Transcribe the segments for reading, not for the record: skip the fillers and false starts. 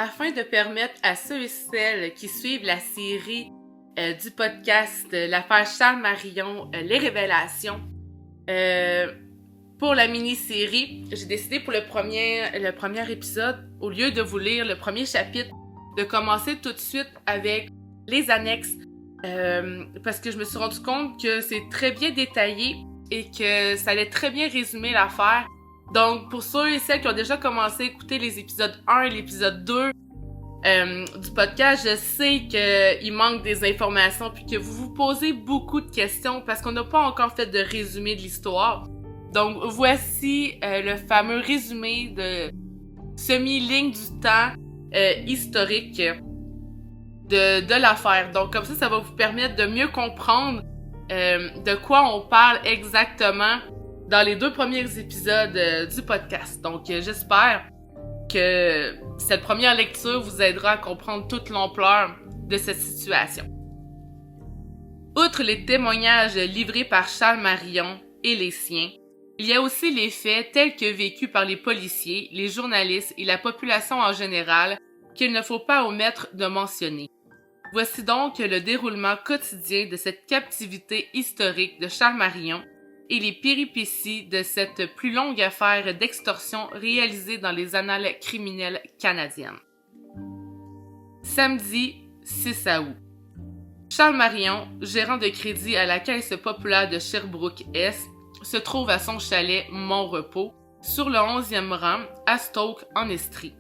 Afin de permettre à ceux et celles qui suivent la série du podcast L'affaire Charles Marion, les révélations, pour la mini-série, j'ai décidé pour le premier épisode, au lieu de vous lire le premier chapitre, de commencer tout de suite avec les annexes, parce que je me suis rendu compte que c'est très bien détaillé et que ça allait très bien résumer l'affaire. Donc, pour ceux et celles qui ont déjà commencé à écouter les épisodes 1 et l'épisode 2 du podcast, je sais qu'il manque des informations puis que vous vous posez beaucoup de questions parce qu'on n'a pas encore fait de résumé de l'histoire. Donc, voici le fameux résumé de semi-ligne du temps historique de l'affaire. Donc, comme ça va vous permettre de mieux comprendre de quoi on parle exactement dans les 2 premiers épisodes du podcast. Donc, j'espère que cette première lecture vous aidera à comprendre toute l'ampleur de cette situation. Outre les témoignages livrés par Charles Marion et les siens, il y a aussi les faits tels que vécus par les policiers, les journalistes et la population en général qu'il ne faut pas omettre de mentionner. Voici donc le déroulement quotidien de cette captivité historique de Charles Marion et les péripéties de cette plus longue affaire d'extorsion réalisée dans les annales criminelles canadiennes. Samedi 6 août. Charles Marion, gérant de crédit à la Caisse populaire de Sherbrooke-Est, se trouve à son chalet Mont-Repos, sur le 11e rang, à Stoke, en Estrie.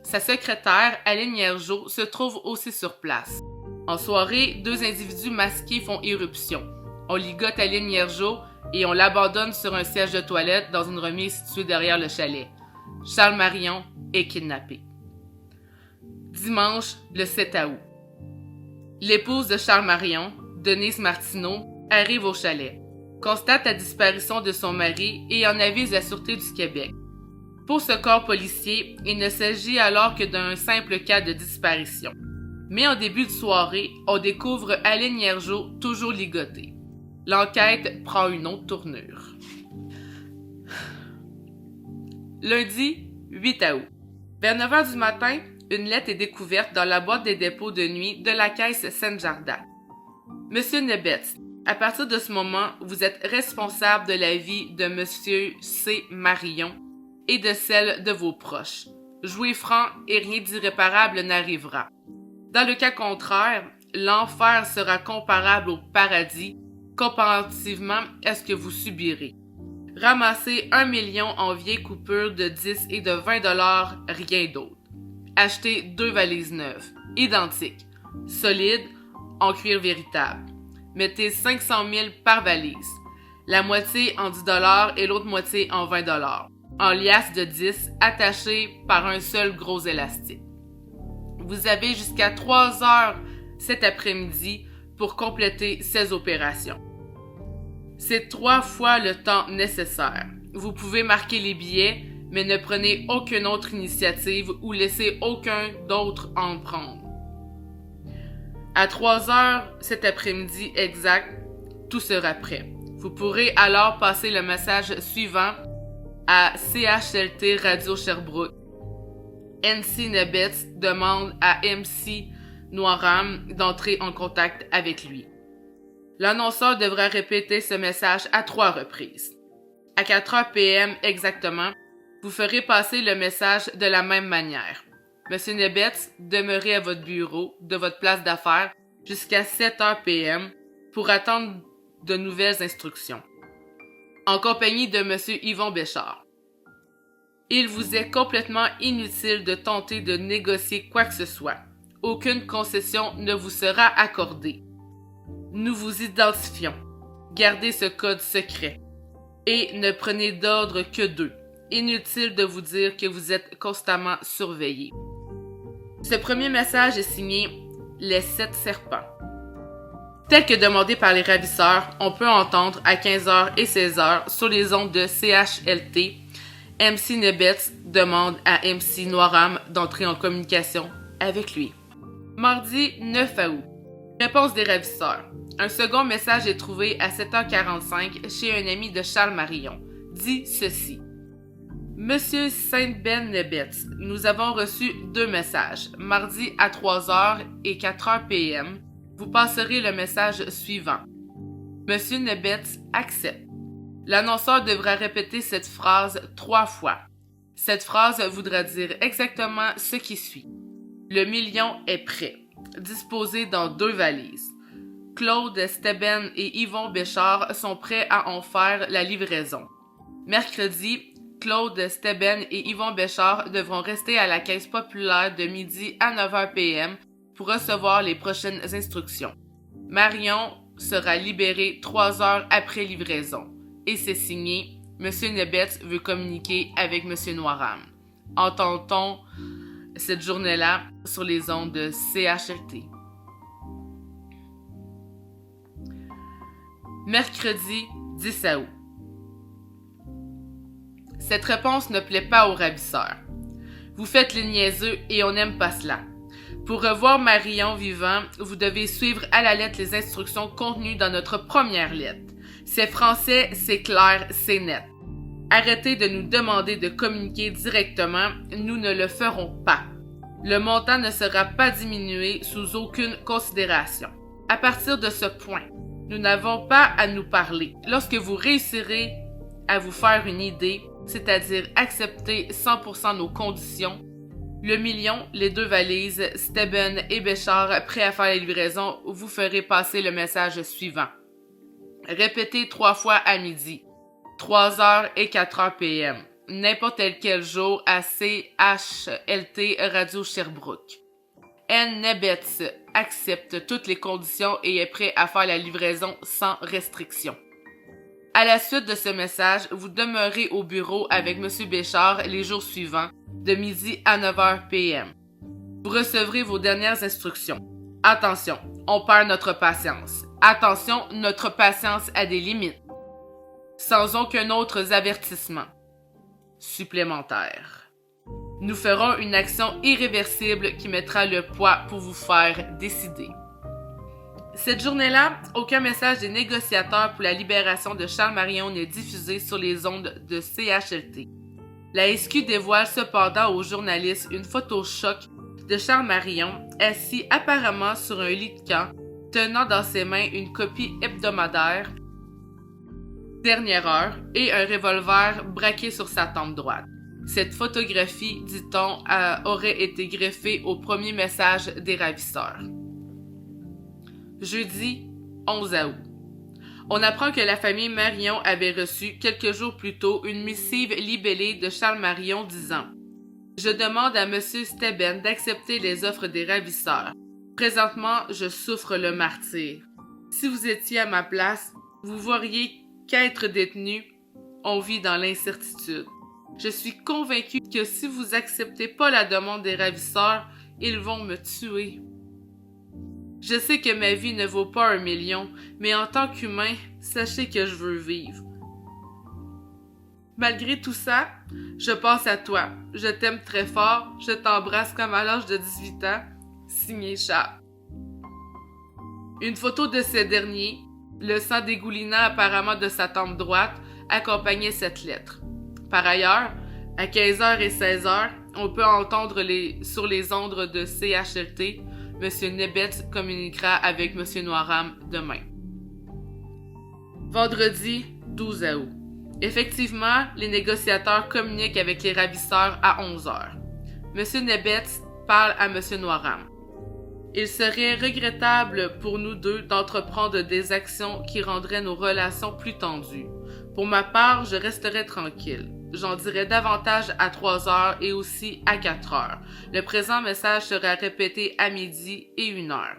Sa secrétaire, Aline Hiergeau, se trouve aussi sur place. En soirée, 2 individus masqués font irruption. On ligote Aline Hiergeau et on l'abandonne sur un siège de toilette dans une remise située derrière le chalet. Charles Marion est kidnappé. Dimanche, le 7 août. L'épouse de Charles Marion, Denise Martineau, arrive au chalet, constate la disparition de son mari et en avise la Sûreté du Québec. Pour ce corps policier, il ne s'agit alors que d'un simple cas de disparition. Mais en début de soirée, on découvre Aline Hiergeau toujours ligotée. L'enquête prend une autre tournure. Lundi, 8 août. Vers 9h du matin, une lettre est découverte dans la boîte des dépôts de nuit de la Caisse Saint-Jardin. Monsieur Nebetz, à partir de ce moment, vous êtes responsable de la vie de Monsieur C. Marion et de celle de vos proches. Jouez franc et rien d'irréparable n'arrivera. Dans le cas contraire, l'enfer sera comparable au paradis comparativement à ce que vous subirez. Ramassez 1 million en vieilles coupures de 10 et de 20 $, rien d'autre. Achetez 2 valises neuves, identiques, solides, en cuir véritable. Mettez 500 000 par valise, la moitié en 10 $ et l'autre moitié en 20 $, en liasses de 10 attachées par un seul gros élastique. Vous avez jusqu'à 3 heures cet après-midi pour compléter ces opérations. C'est 3 fois le temps nécessaire. Vous pouvez marquer les billets, mais ne prenez aucune autre initiative ou laissez aucun d'autre en prendre. À 3 heures cet après-midi exact, tout sera prêt. Vous pourrez alors passer le message suivant à CHLT Radio Sherbrooke. NC Nebetz demande à MC Noiram d'entrer en contact avec lui. L'annonceur devra répéter ce message à 3 reprises. À 4h PM exactement, vous ferez passer le message de la même manière. Monsieur Nebetz, demeurez à votre bureau de votre place d'affaires jusqu'à 7h PM pour attendre de nouvelles instructions. En compagnie de Monsieur Yvon Béchard. Il vous est complètement inutile de tenter de négocier quoi que ce soit. Aucune concession ne vous sera accordée. Nous vous identifions. Gardez ce code secret. Et ne prenez d'ordre que 2. Inutile de vous dire que vous êtes constamment surveillé. Ce premier message est signé « Les 7 serpents ». Tel que demandé par les ravisseurs, on peut entendre à 15h et 16h sur les ondes de CHLT, MC Nebetz demande à MC Noiram d'entrer en communication avec lui. Mardi 9 août. Réponse des ravisseurs. Un second message est trouvé à 7h45 chez un ami de Charles Marion. Dit ceci. Monsieur Saint-Ben-Nebetz, nous avons reçu 2 messages. Mardi à 3h et 4h PM. Vous passerez le message suivant. Monsieur Nebetz accepte. L'annonceur devra répéter cette phrase 3 fois. Cette phrase voudra dire exactement ce qui suit. Le million est prêt, disposé dans 2 valises. Claude Steben et Yvon Béchard sont prêts à en faire la livraison. Mercredi, Claude Steben et Yvon Béchard devront rester à la caisse populaire de midi à 9h PM pour recevoir les prochaines instructions. Marion sera libéré 3 heures après livraison. Et c'est signé, M. Nebetz veut communiquer avec M. Noiram. Entend-on cette journée-là sur les ondes de CHLT. Mercredi 10 août. Cette réponse ne plaît pas aux ravisseurs. Vous faites les niaiseux et on n'aime pas cela. Pour revoir Marion vivant, vous devez suivre à la lettre les instructions contenues dans notre première lettre. C'est français, c'est clair, c'est net. Arrêtez de nous demander de communiquer directement, nous ne le ferons pas. Le montant ne sera pas diminué sous aucune considération. À partir de ce point, nous n'avons pas à nous parler. Lorsque vous réussirez à vous faire une idée, c'est-à-dire accepter 100% nos conditions, le million, les 2 valises, Steben et Béchard prêts à faire la livraison, vous ferez passer le message suivant. Répétez 3 fois à midi, 3h et 4h PM, n'importe quel jour à CHLT Radio Sherbrooke. N. Nebetz accepte toutes les conditions et est prêt à faire la livraison sans restriction. À la suite de ce message, vous demeurez au bureau avec M. Béchard les jours suivants, de midi à 9h PM. Vous recevrez vos dernières instructions. Attention, on perd notre patience. Attention, notre patience a des limites. Sans aucun autre avertissement supplémentaire. Nous ferons une action irréversible qui mettra le poids pour vous faire décider. Cette journée-là, aucun message des négociateurs pour la libération de Charles Marion n'est diffusé sur les ondes de CHLT. La SQ dévoile cependant aux journalistes une photo choc de Charles Marion, assis apparemment sur un lit de camp, tenant dans ses mains une copie hebdomadaire, Dernière heure, et un revolver braqué sur sa tempe droite. Cette photographie, dit-on, aurait été greffée au premier message des ravisseurs. Jeudi 11 août. On apprend que la famille Marion avait reçu quelques jours plus tôt une missive libellée de Charles Marion disant « Je demande à M. Steben d'accepter les offres des ravisseurs. Présentement, je souffre le martyre. Si vous étiez à ma place, vous voiriez qu'être détenu, on vit dans l'incertitude. Je suis convaincu que si vous acceptez pas la demande des ravisseurs, ils vont me tuer. Je sais que ma vie ne vaut pas 1 million, mais en tant qu'humain, sachez que je veux vivre. Malgré tout ça, je pense à toi. Je t'aime très fort. Je t'embrasse comme à l'âge de 18 ans. Signé Charles. » Une photo de ce dernier, le sang dégoulinant apparemment de sa tempe droite, accompagnait cette lettre. Par ailleurs, à 15h et 16h, on peut entendre sur les ondes de CHLT, M. Nebetz communiquera avec M. Noiram demain. Vendredi 12 août. Effectivement, les négociateurs communiquent avec les ravisseurs à 11h. M. Nebetz parle à M. Noiram. Il serait regrettable pour nous deux d'entreprendre des actions qui rendraient nos relations plus tendues. Pour ma part, je resterai tranquille. J'en dirai davantage à 3h et aussi à 4h. Le présent message sera répété à midi et 1h.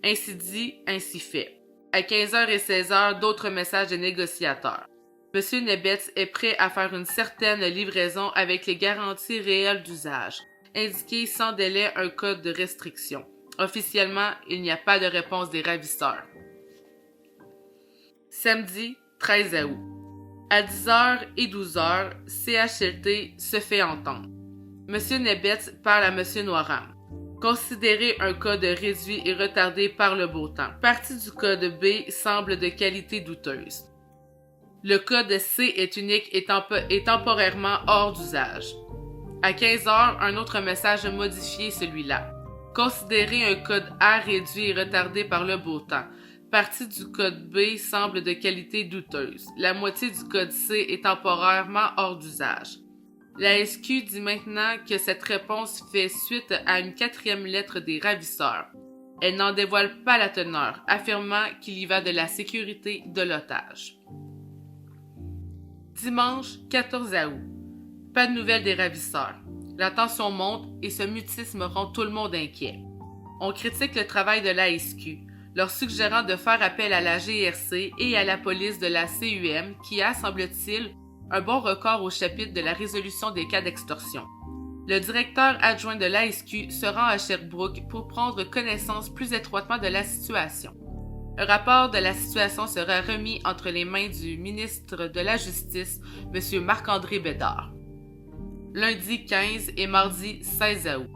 Ainsi dit, ainsi fait. À 15h et 16h, d'autres messages des négociateurs. M. Nebetz est prêt à faire une certaine livraison avec les garanties réelles d'usage. Indiqué sans délai un code de restriction. Officiellement, il n'y a pas de réponse des ravisseurs. Samedi 13 août. À 10h et 12h, CHLT se fait entendre. M. Nebetz parle à M. Noiram. Considérez un code réduit et retardé par le beau temps. Partie du code B semble de qualité douteuse. Le code C est unique et temporairement hors d'usage. À 15 heures, un autre message a modifié celui-là. Considérez un code A réduit et retardé par le beau temps. Partie du code B semble de qualité douteuse. La moitié du code C est temporairement hors d'usage. La SQ dit maintenant que cette réponse fait suite à une 4e lettre des ravisseurs. Elle n'en dévoile pas la teneur, affirmant qu'il y va de la sécurité de l'otage. Dimanche 14 août. Pas de nouvelles des ravisseurs. La tension monte et ce mutisme rend tout le monde inquiet. On critique le travail de l'ASQ, leur suggérant de faire appel à la GRC et à la police de la CUM qui a, semble-t-il, un bon record au chapitre de la résolution des cas d'extorsion. Le directeur adjoint de l'ASQ se rend à Sherbrooke pour prendre connaissance plus étroitement de la situation. Un rapport de la situation sera remis entre les mains du ministre de la Justice, M. Marc-André Bédard. Lundi 15 et mardi 16 août.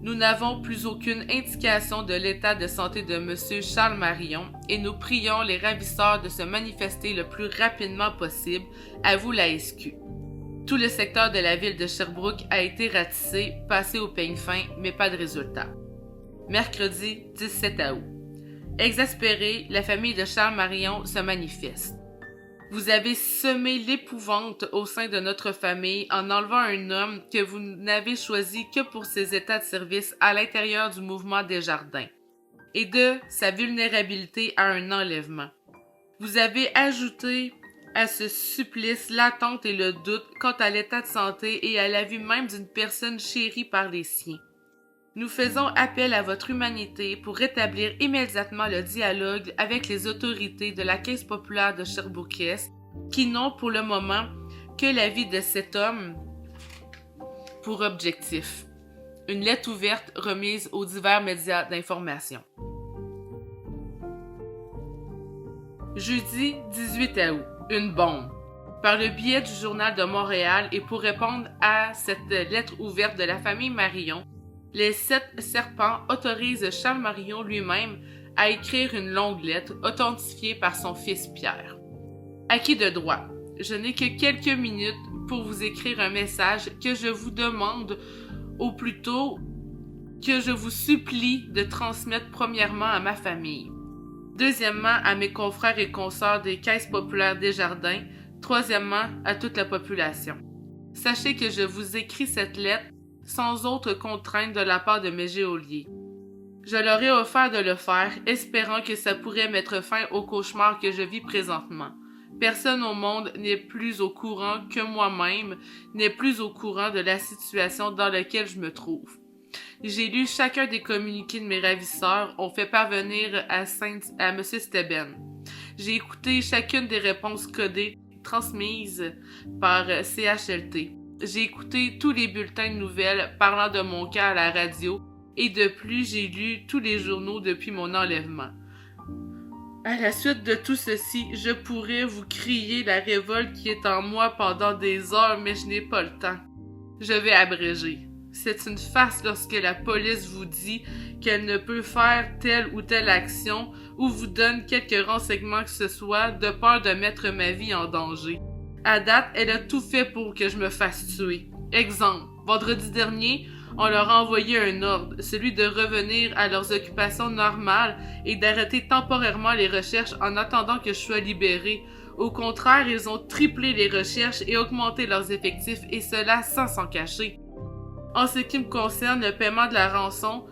Nous n'avons plus aucune indication de l'état de santé de M. Charles Marion et nous prions les ravisseurs de se manifester le plus rapidement possible, avoue la SQ. Tout le secteur de la ville de Sherbrooke a été ratissé, passé au peigne fin, mais pas de résultat. Mercredi 17 août. Exaspérée, la famille de Charles Marion se manifeste. Vous avez semé l'épouvante au sein de notre famille en enlevant un homme que vous n'avez choisi que pour ses états de service à l'intérieur du mouvement Desjardins et de sa vulnérabilité à un enlèvement. Vous avez ajouté à ce supplice l'attente et le doute quant à l'état de santé et à la vie même d'une personne chérie par les siens. Nous faisons appel à votre humanité pour rétablir immédiatement le dialogue avec les autorités de la Caisse populaire de Sherbrooke-Est qui n'ont pour le moment que la vie de cet homme pour objectif. Une lettre ouverte remise aux divers médias d'information. Jeudi 18 août. Une bombe. Par le biais du Journal de Montréal et pour répondre à cette lettre ouverte de la famille Marion, les 7 serpents autorisent Charles Marion lui-même à écrire une longue lettre authentifiée par son fils Pierre. À qui de droit? Je n'ai que quelques minutes pour vous écrire un message que je vous demande, ou plutôt que je vous supplie de transmettre premièrement à ma famille, deuxièmement à mes confrères et consoeurs des Caisses populaires Desjardins, troisièmement à toute la population. Sachez que je vous écris cette lettre sans autre contrainte de la part de mes geôliers. Je leur ai offert de le faire, espérant que ça pourrait mettre fin au cauchemar que je vis présentement. Personne au monde n'est plus au courant que moi-même, n'est plus au courant de la situation dans laquelle je me trouve. J'ai lu chacun des communiqués de mes ravisseurs, on fait parvenir à M. Steben. J'ai écouté chacune des réponses codées transmises par CHLT. J'ai écouté tous les bulletins de nouvelles parlant de mon cas à la radio et de plus, j'ai lu tous les journaux depuis mon enlèvement. À la suite de tout ceci, je pourrais vous crier la révolte qui est en moi pendant des heures, mais je n'ai pas le temps. Je vais abréger. C'est une farce lorsque la police vous dit qu'elle ne peut faire telle ou telle action ou vous donne quelques renseignements que ce soit de peur de mettre ma vie en danger. À date, elle a tout fait pour que je me fasse tuer. Exemple, vendredi dernier, on leur a envoyé un ordre, celui de revenir à leurs occupations normales et d'arrêter temporairement les recherches en attendant que je sois libéré. Au contraire, ils ont triplé les recherches et augmenté leurs effectifs, et cela sans s'en cacher. En ce qui me concerne, le paiement de la rançon,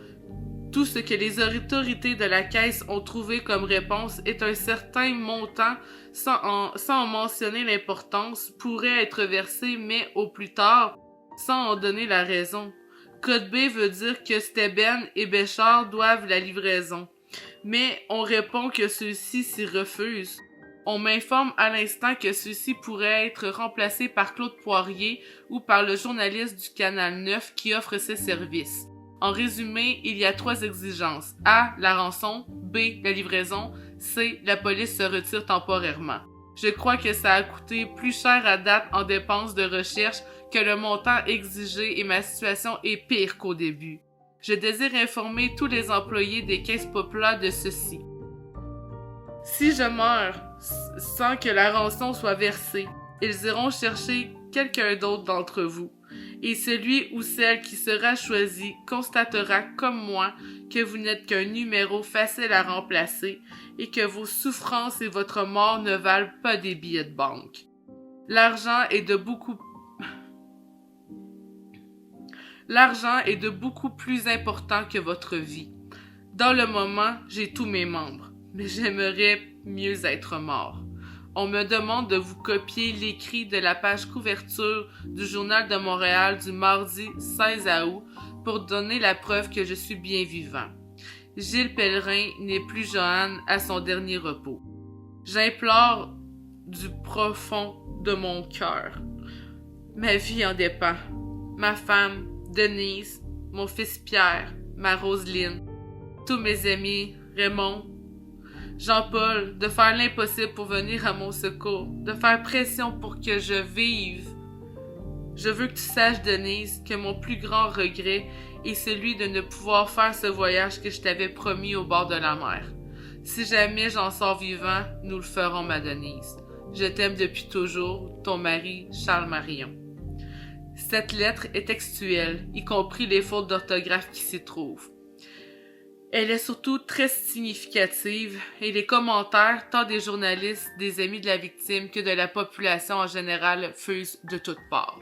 tout ce que les autorités de la Caisse ont trouvé comme réponse est un certain montant, sans en mentionner l'importance, pourrait être versé, mais au plus tard, sans en donner la raison. Code B veut dire que Steben et Béchard doivent la livraison, mais on répond que ceux-ci s'y refusent. On m'informe à l'instant que ceux-ci pourraient être remplacés par Claude Poirier ou par le journaliste du Canal 9 qui offre ses services. En résumé, il y a 3 exigences. A. La rançon. B. La livraison. C. La police se retire temporairement. Je crois que ça a coûté plus cher à date en dépenses de recherche que le montant exigé et ma situation est pire qu'au début. Je désire informer tous les employés des Caisses populaires de ceci. Si je meurs, sans que la rançon soit versée. Ils iront chercher quelqu'un d'autre d'entre vous. Et celui ou celle qui sera choisi constatera comme moi que vous n'êtes qu'un numéro facile à remplacer et que vos souffrances et votre mort ne valent pas des billets de banque. L'argent est de beaucoup plus important que votre vie. Dans le moment, j'ai tous mes membres, mais j'aimerais mieux être mort. On me demande de vous copier l'écrit de la page couverture du Journal de Montréal du mardi 16 août pour donner la preuve que je suis bien vivant. Gilles Pellerin n'est plus Joanne à son dernier repos. J'implore du profond de mon cœur. Ma vie en dépend. Ma femme, Denise, mon fils Pierre, ma Roselyne, tous mes amis, Raymond, Jean-Paul, de faire l'impossible pour venir à mon secours, de faire pression pour que je vive. Je veux que tu saches, Denise, que mon plus grand regret est celui de ne pouvoir faire ce voyage que je t'avais promis au bord de la mer. Si jamais j'en sors vivant, nous le ferons, ma Denise. Je t'aime depuis toujours, ton mari, Charles Marion. Cette lettre est textuelle, y compris les fautes d'orthographe qui s'y trouvent. Elle est surtout très significative et les commentaires, tant des journalistes, des amis de la victime que de la population en général, fusent de toutes parts.